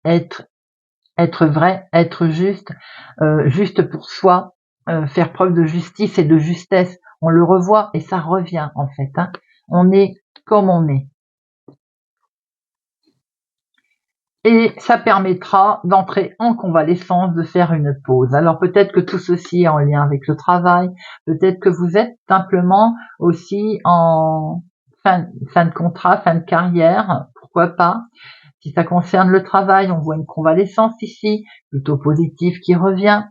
est être vrai, être juste, juste pour soi, faire preuve de justice et de justesse. On le revoit et ça revient en fait. Hein. On est comme on est. et ça permettra d'entrer en convalescence, de faire une pause. Alors peut-être que tout ceci est en lien avec le travail, peut-être que vous êtes simplement aussi en fin de contrat, fin de carrière, pourquoi pas. Si ça concerne le travail, on voit une convalescence ici, plutôt positive qui revient.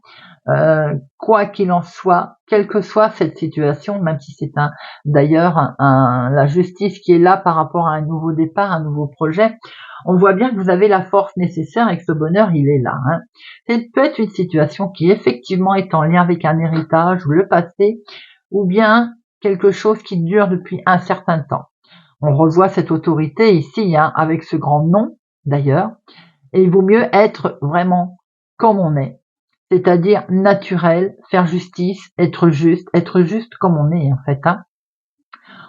Quoi qu'il en soit, quelle que soit cette situation, même si c'est d'ailleurs la justice qui est là par rapport à un nouveau départ, un nouveau projet, on voit bien que vous avez la force nécessaire et que ce bonheur, il est là. C'est peut-être une situation qui effectivement est en lien avec un héritage ou le passé, ou bien quelque chose qui dure depuis un certain temps. On revoit cette autorité ici, avec ce grand nom d'ailleurs, et il vaut mieux être vraiment comme on est, c'est-à-dire naturel, faire justice, être juste comme on est en fait.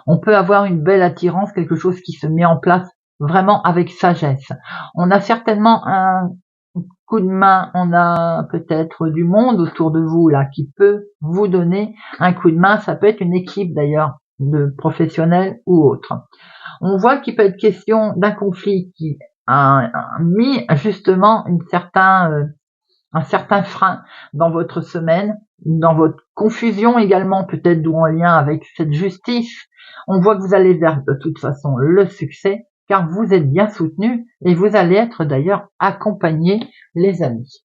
On peut avoir une belle attirance, quelque chose qui se met en place vraiment avec sagesse. On a certainement un coup de main, on a peut-être du monde autour de vous là qui peut vous donner un coup de main. Ça peut être une équipe d'ailleurs de professionnels ou autres. On voit qu'il peut être question d'un conflit qui a mis justement un certain frein dans votre semaine, dans votre confusion également, peut-être d'où en lien avec cette justice. On voit que vous allez vers de toute façon le succès, car vous êtes bien soutenu et vous allez être d'ailleurs accompagné, les amis.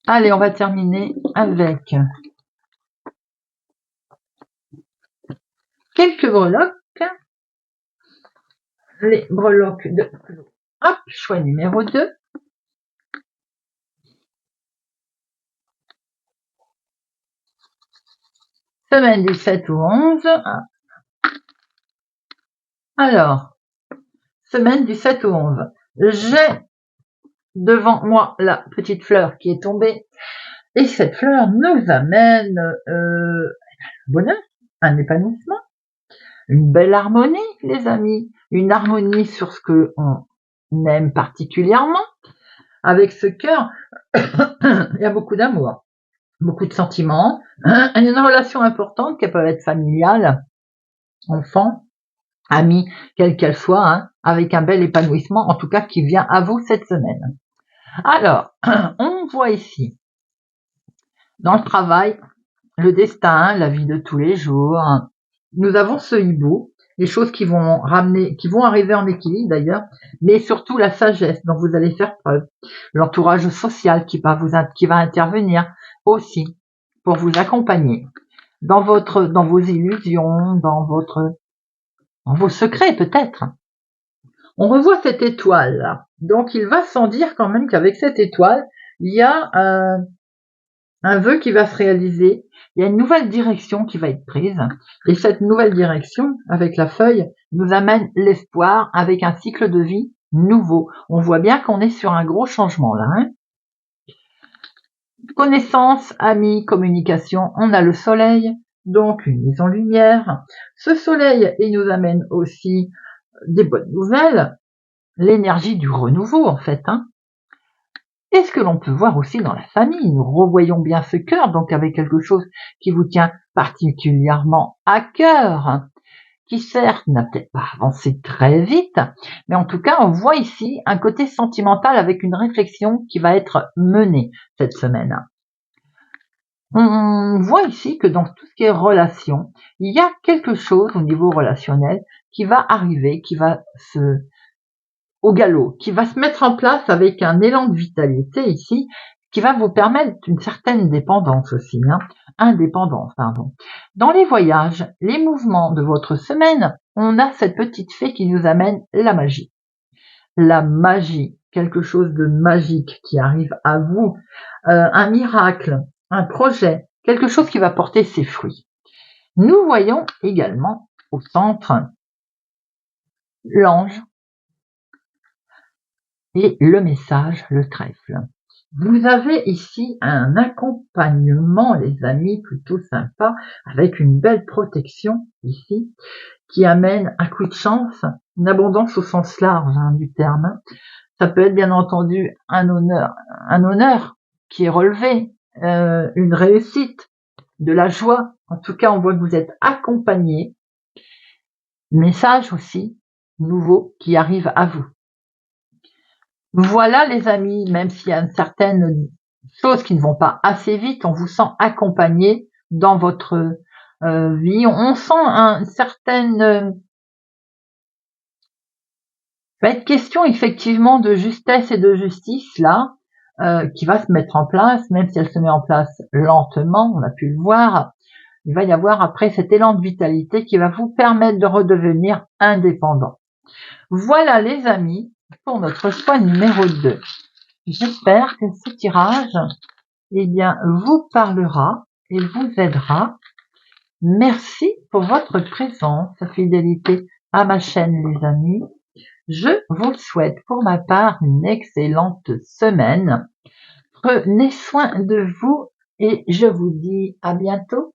Allez, on va terminer avec quelques breloques. Les breloques de hop, choix numéro 2. Semaine du 7 au 11. Alors, semaine du 7 au 11. J'ai devant moi la petite fleur qui est tombée. Et cette fleur nous amène bonheur, un épanouissement, une belle harmonie, les amis. Une harmonie sur ce que on aime particulièrement. Avec ce cœur, il y a beaucoup d'amour, beaucoup de sentiments, une relation importante qui peut être familiale, enfant, amie, quelle qu'elle soit, avec un bel épanouissement, en tout cas qui vient à vous cette semaine. Alors, on voit ici, dans le travail, le destin, la vie de tous les jours, nous avons ce hibou, les choses qui vont arriver en équilibre d'ailleurs, mais surtout la sagesse dont vous allez faire preuve, l'entourage social qui va intervenir aussi pour vous accompagner dans vos illusions, dans vos secrets peut-être. On revoit cette étoile là. Donc il va sans dire quand même qu'avec cette étoile, il y a un vœu qui va se réaliser, il y a une nouvelle direction qui va être prise, et cette nouvelle direction, avec la feuille, nous amène l'espoir avec un cycle de vie nouveau. On voit bien qu'on est sur un gros changement là. Connaissance, amis, communication, on a le soleil, donc une mise en lumière. Ce soleil, il nous amène aussi des bonnes nouvelles, l'énergie du renouveau en fait. Et ce que l'on peut voir aussi dans la famille, nous revoyons bien ce cœur, donc avec quelque chose qui vous tient particulièrement à cœur, qui certes n'a peut-être pas avancé très vite, mais en tout cas on voit ici un côté sentimental avec une réflexion qui va être menée cette semaine. On voit ici que dans tout ce qui est relation, il y a quelque chose au niveau relationnel qui va arriver, qui va au galop, qui va se mettre en place avec un élan de vitalité ici, qui va vous permettre une certaine dépendance aussi, indépendance, pardon. Dans les voyages, les mouvements de votre semaine, on a cette petite fée qui nous amène la magie. La magie, quelque chose de magique qui arrive à vous, un miracle, un projet, quelque chose qui va porter ses fruits. Nous voyons également au centre l'ange et le message, le trèfle. Vous avez ici un accompagnement, les amis, plutôt sympa, avec une belle protection ici, qui amène un coup de chance, une abondance au sens large du terme. Ça peut être bien entendu un honneur qui est relevé, une réussite, de la joie. En tout cas, on voit que vous êtes accompagné. Message aussi, nouveaux qui arrivent à vous. Voilà les amis, même s'il y a certaines choses qui ne vont pas assez vite, on vous sent accompagné dans votre vie. On sent une certaine... va être question effectivement de justesse et de justice là, qui va se mettre en place, même si elle se met en place lentement, on a pu le voir. Il va y avoir après cet élan de vitalité qui va vous permettre de redevenir indépendant. Voilà les amis, pour notre choix numéro 2. J'espère que ce tirage vous parlera et vous aidera. Merci pour votre présence, fidélité à ma chaîne les amis. Je vous souhaite pour ma part une excellente semaine. Prenez soin de vous et je vous dis à bientôt.